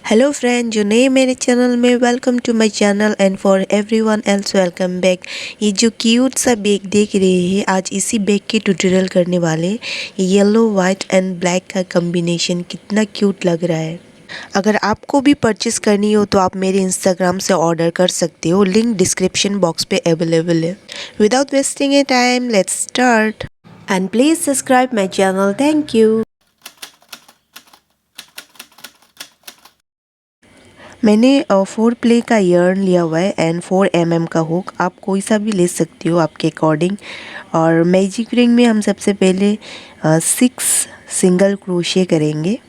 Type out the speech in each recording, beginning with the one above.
Hello friend, जो नए मेरे चैनल में, welcome to my channel and for everyone else welcome back. ये जो क्यूट सा बैग देख रहे हैं, आज इसी बैग के ट्यूटोरियल करने वाले। येलो वाइट एंड ब्लैक का कॉम्बिनेशन कितना क्यूट लग रहा है। अगर आपको भी परचेस करनी हो तो आप मेरे इंस्टाग्राम से ऑर्डर कर सकते हो, लिंक डिस्क्रिप्शन बॉक्स पे अवेलेबल है। Without wasting A time, let's start and please subscribe my channel. Thank you. मैंने 4 प्ले का यर्न लिया हुआ है एंड 4 का हुक। आप कोई सा भी ले सकते हो आपके अकॉर्डिंग। और मैजिक रिंग में हम सबसे पहले 6 सिंगल क्रोशे करेंगे।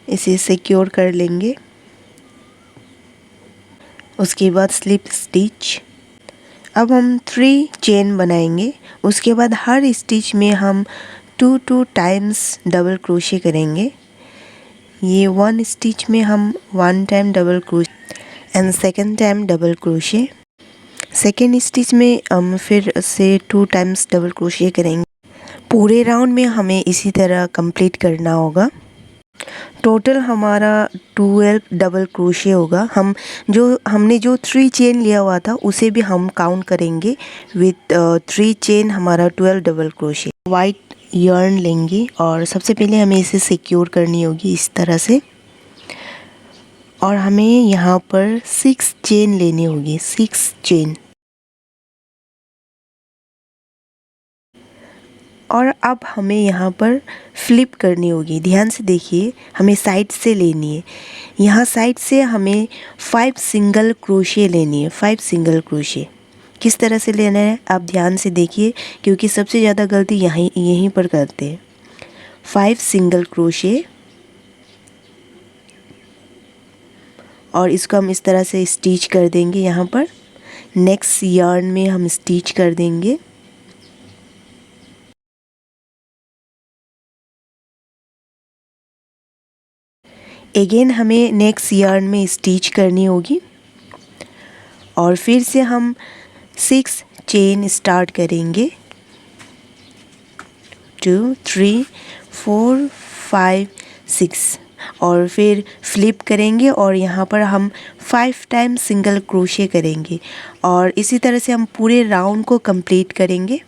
इसे सिक्योर कर लेंगे। उसके बाद स्लिप स्टिच। अब हम 3 चेन बनाएंगे। उसके बाद हर स्टिच में हम 2 टाइम्स डबल क्रोशे करेंगे। ये 1 स्टिच में हम 1 time double crochet and second time double crochet. Second stitch में हम फिर से 2 टाइम्स डबल क्रोशे करेंगे। पूरे राउंड में हमें इसी तरह कंप्लीट करना होगा। टोटल हमारा 12 डबल क्रोशे होगा। हमने जो 3 चेन लिया हुआ था उसे भी हम काउंट करेंगे। विथ 3 चेन हमारा 12 डबल क्रोशे। वाइट यर्न लेंगे और सबसे पहले हमें इसे सिक्योर करनी होगी इस तरह से। और हमें यहाँ पर 6 चेन लेनी होगी, 6 चेन। और अब हमें यहाँ पर फ्लिप करनी होगी। ध्यान से देखिए, हमें साइड से लेनी है। यहाँ साइड से हमें 5 सिंगल क्रोशे लेनी है। 5 सिंगल क्रोशे किस तरह से लेना है आप ध्यान से देखिए, क्योंकि सबसे ज़्यादा गलती यहीं पर करते हैं। 5 सिंगल क्रोशे और इसको हम इस तरह से स्टिच कर देंगे। यहाँ पर नेक्स्ट यार्न में हम स्टिच कर देंगे। अगेन हमें नेक्स्ट यार्न में स्टिच करनी होगी और फिर से हम 6 चेन स्टार्ट करेंगे। 2 3 4 5 6 और फिर फ्लिप करेंगे और यहाँ पर हम 5 टाइम सिंगल क्रोशे करेंगे और इसी तरह से हम पूरे राउंड को कंप्लीट करेंगे।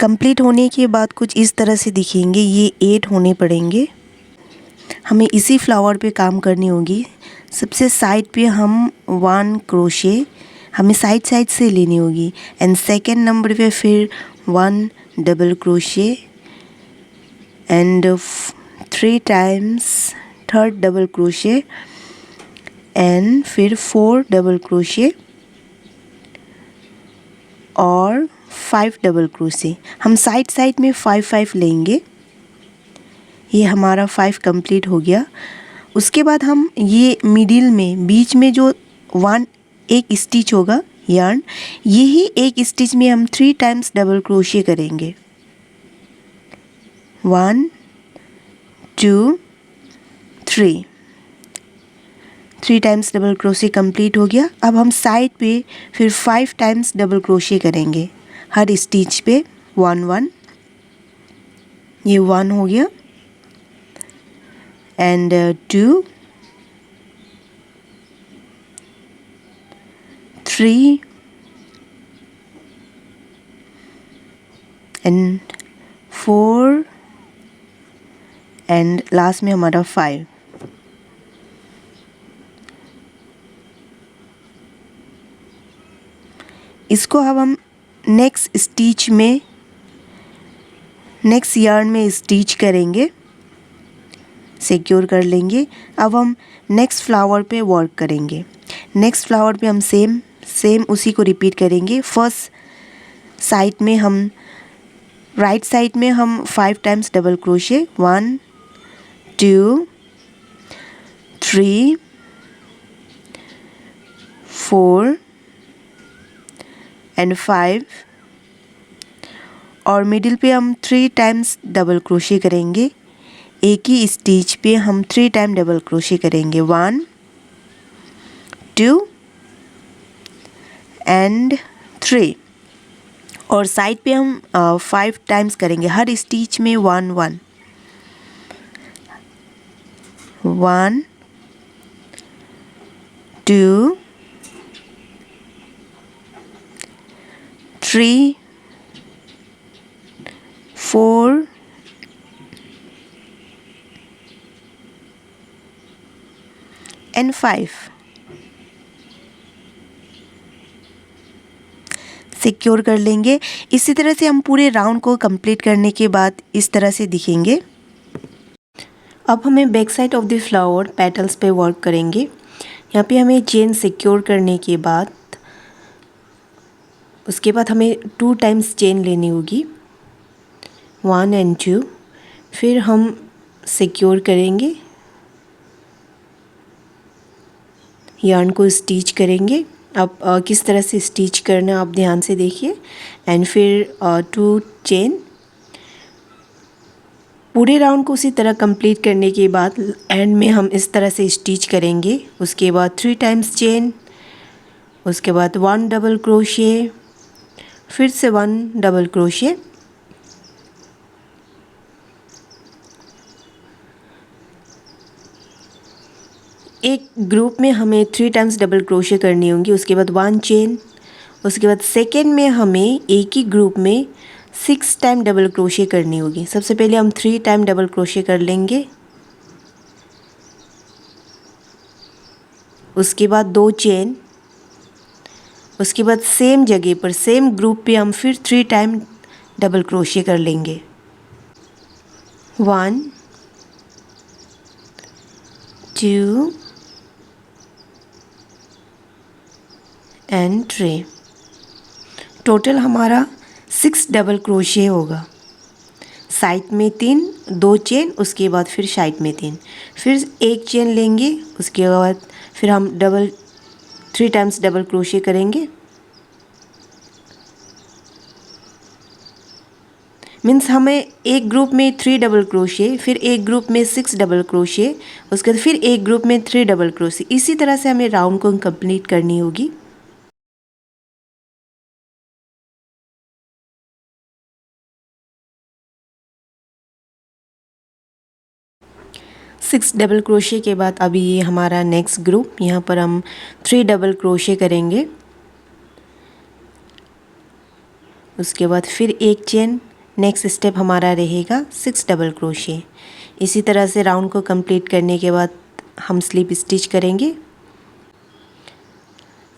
कंप्लीट होने के बाद कुछ इस तरह से दिखेंगे। ये 8 होने पड़ेंगे। हमें इसी फ्लावर पे काम करनी होगी। सबसे साइड पे हम 1 क्रोशे हमें साइड साइड से लेनी होगी एंड सेकेंड नंबर पे फिर 1 double crochet and 3 times third double crochet and फिर 4 डबल क्रोशे और 5 डबल क्रोशे। हम साइड साइड में 5 लेंगे। ये हमारा 5 कंप्लीट हो गया। उसके बाद हम ये मिडिल में बीच में जो एक स्टिच होगा यार्न, यही एक स्टिच में हम 3 टाइम्स डबल क्रोशे करेंगे। 1 2 3 टाइम्स डबल क्रोशे कंप्लीट हो गया। अब हम साइड पे फिर 5 टाइम्स डबल क्रोशे करेंगे हर स्टिच पे 1 1। ये 1 हो गया एंड 2 3 एंड 4 एंड लास्ट में हमारा 5। इसको अब हम नेक्स्ट स्टिच में नेक्स्ट यार्न में स्टिच करेंगे, सिक्योर कर लेंगे। अब हम नेक्स्ट फ्लावर पे वर्क करेंगे। नेक्स्ट फ्लावर पे हम सेम उसी को रिपीट करेंगे। फर्स्ट साइड में हम राइट साइड में हम 5 टाइम्स डबल क्रोशे, 1 2 3 4 एंड 5 और मिडिल पे हम 3 टाइम्स डबल क्रोशे करेंगे। एक ही स्टिच पे हम 3 टाइम डबल क्रोशे करेंगे, 1 2 एंड 3 और साइड पे हम 5 टाइम्स करेंगे, हर स्टिच में 1 1 1 2 3 4 एंड 5। सिक्योर कर लेंगे। इसी तरह से हम पूरे राउंड को कंप्लीट करने के बाद इस तरह से दिखेंगे। अब हमें back side of the flower petals पे वर्क करेंगे। यहाँ पे हमें चेन सिक्योर करने के बाद उसके बाद हमें 2 टाइम्स चेन लेनी होगी, 1 एंड 2। फिर हम सिक्योर करेंगे, यार्न को स्टिच करेंगे। अब किस तरह से स्टिच करना है आप ध्यान से देखिए। एंड फिर 2 चेन। पूरे राउंड को उसी तरह कंप्लीट करने के बाद एंड में हम इस तरह से स्टिच करेंगे। उसके बाद 3 टाइम्स चेन, उसके बाद 1 डबल क्रोशे, फिर से 1 डबल क्रोशे। एक ग्रुप में हमें 3 टाइम्स डबल क्रोशे करनी होंगी। उसके बाद 1 चेन। उसके बाद सेकेंड में हमें एक ही ग्रुप में 6 टाइम डबल क्रोशे करनी होगी। सबसे पहले हम 3 टाइम डबल क्रोशे कर लेंगे। उसके बाद 2 चेन। उसके बाद सेम जगह पर सेम ग्रुप पे हम फिर 3 टाइम डबल क्रोशे कर लेंगे, 1 2 एंड 3। टोटल हमारा 6 डबल क्रोशे होगा। साइड में 3, 2 चेन, उसके बाद फिर साइड में 3, फिर एक चेन लेंगे। उसके बाद फिर हम 3 टाइम्स डबल क्रोशे करेंगे। मीन्स हमें एक ग्रुप में 3 डबल क्रोशे, फिर एक ग्रुप में 6 डबल क्रोशे, उसके बाद फिर एक ग्रुप में 3 डबल क्रोशे। इसी तरह से हमें राउंड को कंप्लीट करनी होगी। सिक्स डबल क्रोशे के बाद अभी ये हमारा नेक्स्ट ग्रुप, यहाँ पर हम 3 डबल क्रोशे करेंगे। उसके बाद फिर एक चेन। नेक्स्ट स्टेप हमारा रहेगा 6 डबल क्रोशे। इसी तरह से राउंड को कंप्लीट करने के बाद हम स्लिप स्टिच करेंगे।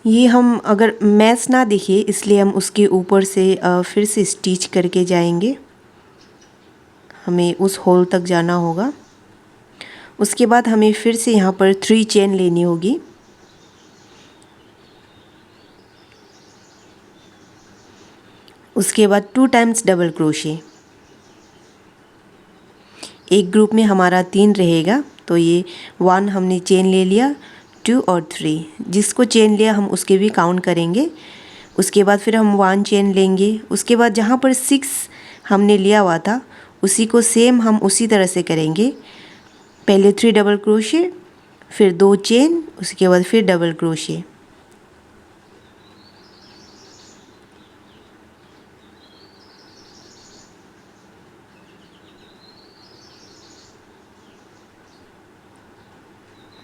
ये हम अगर मैच ना दिखे इसलिए हम उसके ऊपर से फिर से स्टिच करके जाएंगे। हमें उस होल तक जाना होगा। उसके बाद हमें फिर से यहाँ पर 3 चेन लेनी होगी। उसके बाद 2 टाइम्स डबल क्रोशे। एक ग्रुप में हमारा 3 रहेगा, तो ये 1 हमने चेन ले लिया, 2 और 3। जिसको चेन लिया हम उसके भी काउंट करेंगे। उसके बाद फिर हम 1 चेन लेंगे। उसके बाद जहाँ पर 6 हमने लिया हुआ था उसी को सेम हम उसी तरह से करेंगे। पहले 3 डबल क्रोशे, फिर 2 चेन, उसके बाद फिर double crochet.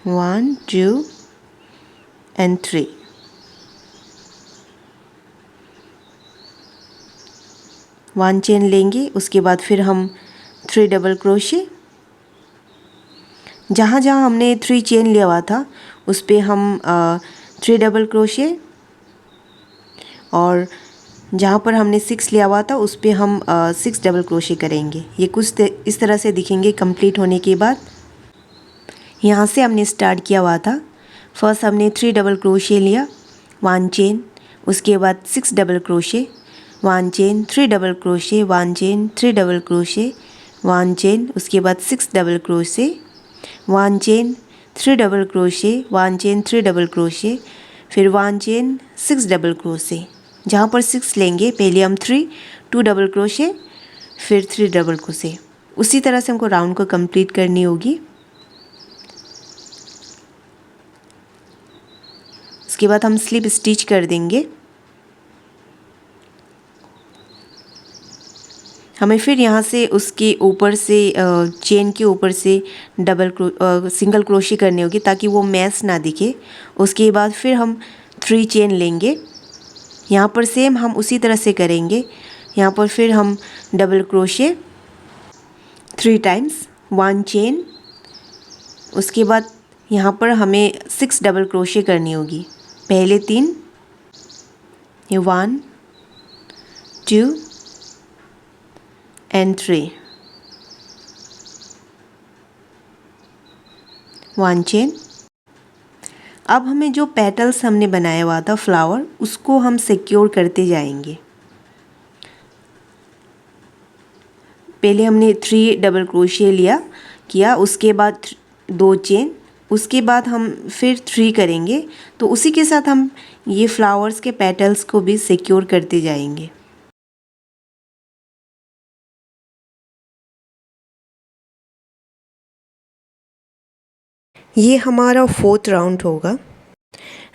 One 2 and 3। One chain लेंगे। उसके बाद फिर हम 3 डबल क्रोशे। जहाँ जहाँ हमने 3 चेन लिया हुआ था उस पे हम 3 डबल क्रोशे, और जहाँ पर हमने 6 लिया हुआ था उस पे हम 6 डबल क्रोशे करेंगे। ये कुछ इस तरह से दिखेंगे कंप्लीट होने के बाद। यहाँ से हमने स्टार्ट किया हुआ था फर्स्ट हमने 3 डबल क्रोशे लिया, 1 चेन, उसके बाद 6 double crochet, 1 chain, 3 double crochet, 1 chain, 3 double crochet, 1 chain, उसके बाद 6 double crochet, 1 chain, 3 double crochet, 1 chain, 3 double crochet, फिर 1 चेन, 6 डबल क्रोशे। जहाँ पर 6 लेंगे पहले हम 3, 2 डबल क्रोशे, फिर 3 डबल क्रोशे। उसी तरह से हमको राउंड को कंप्लीट करनी होगी। उसके बाद हम स्लिप स्टिच कर देंगे। हमें फिर यहाँ से उसके ऊपर से चेन के ऊपर से सिंगल क्रोशे करनी होगी ताकि वो मैस ना दिखे। उसके बाद फिर हम 3 चेन लेंगे। यहाँ पर सेम हम उसी तरह से करेंगे। यहाँ पर फिर हम डबल क्रोशे 3 टाइम्स, 1 चेन, उसके बाद यहाँ पर हमें 6 डबल क्रोशे करनी होगी। पहले 3, ये 1, 2 एंड 3, 1 चेन। अब हमें जो पेटल्स हमने बनाया हुआ था फ्लावर, उसको हम सिक्योर करते जाएंगे। पहले हमने 3 डबल क्रोशे किया, उसके बाद 2 चेन, उसके बाद हम फिर 3 करेंगे। तो उसी के साथ हम ये फ्लावर्स के पेटल्स को भी सिक्योर करते जाएंगे। ये हमारा 4th राउंड होगा।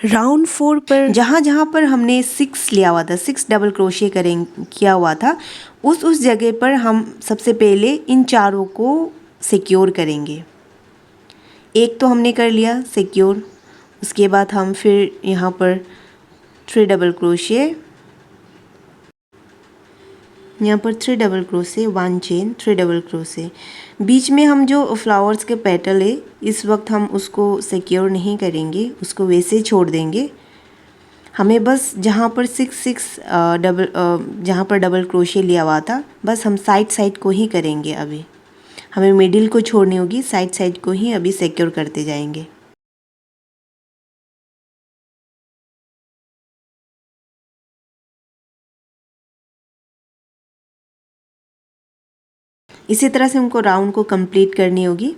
राउंड 4 पर जहाँ पर हमने 6 लिया हुआ था, 6 डबल क्रोशे किया हुआ था, उस जगह पर हम सबसे पहले इन चारों को सिक्योर करेंगे। एक तो हमने कर लिया सिक्योर। उसके बाद हम फिर यहाँ पर 3 डबल क्रोशे, यहाँ पर 3 double crochet, 1 chain, 3 double crochet. बीच में हम जो फ्लावर्स के पेटल है, इस वक्त हम उसको सिक्योर नहीं करेंगे, उसको वैसे ही छोड़ देंगे। हमें बस जहाँ पर 6 जहाँ पर डबल क्रोशे लिया हुआ था, बस हम साइड को ही करेंगे। अभी हमें मिडिल को छोड़नी होगी, साइड को ही अभी सिक्योर करते जाएंगे। इसी तरह से हमको राउंड को कंप्लीट करनी होगी।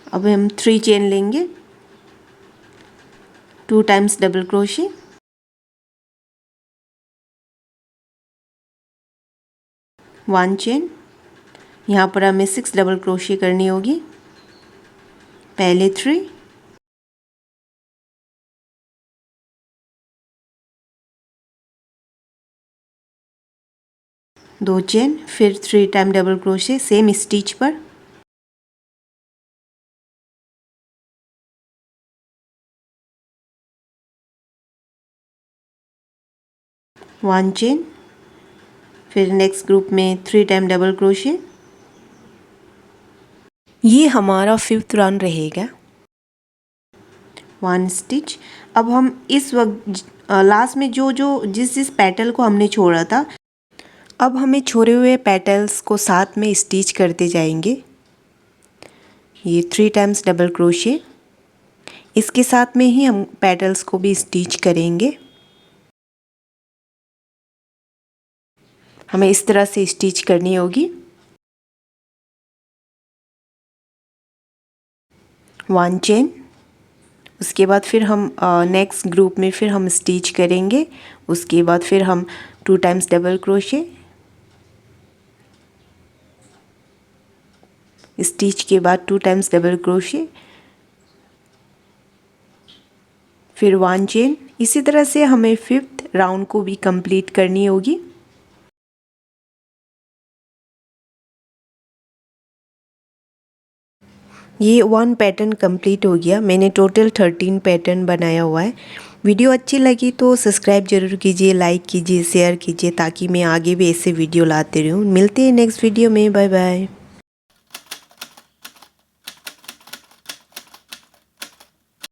अब हम 3 चेन लेंगे, 2 टाइम्स डबल क्रोशे, 1 चेन। यहाँ पर हमें 6 डबल क्रोशे करनी होगी। पहले 3, दो चेन, फिर 3 time double crochet same stitch पर। वन चेन, फिर नेक्स्ट ग्रुप में 3 टाइम डबल क्रोशे। ये हमारा 5th राउंड रहेगा। 1 स्टिच। अब हम इस वक्त लास्ट में जिस पेटल को हमने छोड़ा था, अब हमें छोड़े हुए पेटल्स को साथ में स्टिच करते जाएंगे। ये 3 टाइम्स डबल क्रोशे, इसके साथ में ही हम पेटल्स को भी स्टिच करेंगे। हमें इस तरह से स्टिच करनी होगी। 1 चेन, उसके बाद फिर हम नेक्स्ट ग्रुप में फिर हम स्टिच करेंगे। उसके बाद फिर हम 2 टाइम्स डबल क्रोशे, स्टिच के बाद 2 टाइम्स डबल क्रोशे, फिर 1 चेन। इसी तरह से हमें 5th राउंड को भी कंप्लीट करनी होगी। ये 1 पैटर्न कंप्लीट हो गया। मैंने टोटल 13 पैटर्न बनाया हुआ है। वीडियो अच्छी लगी तो सब्सक्राइब जरूर कीजिए, लाइक कीजिए, शेयर कीजिए ताकि मैं आगे भी ऐसे वीडियो लाते रहूँ। मिलते हैं नेक्स्ट वीडियो में। Bye bye.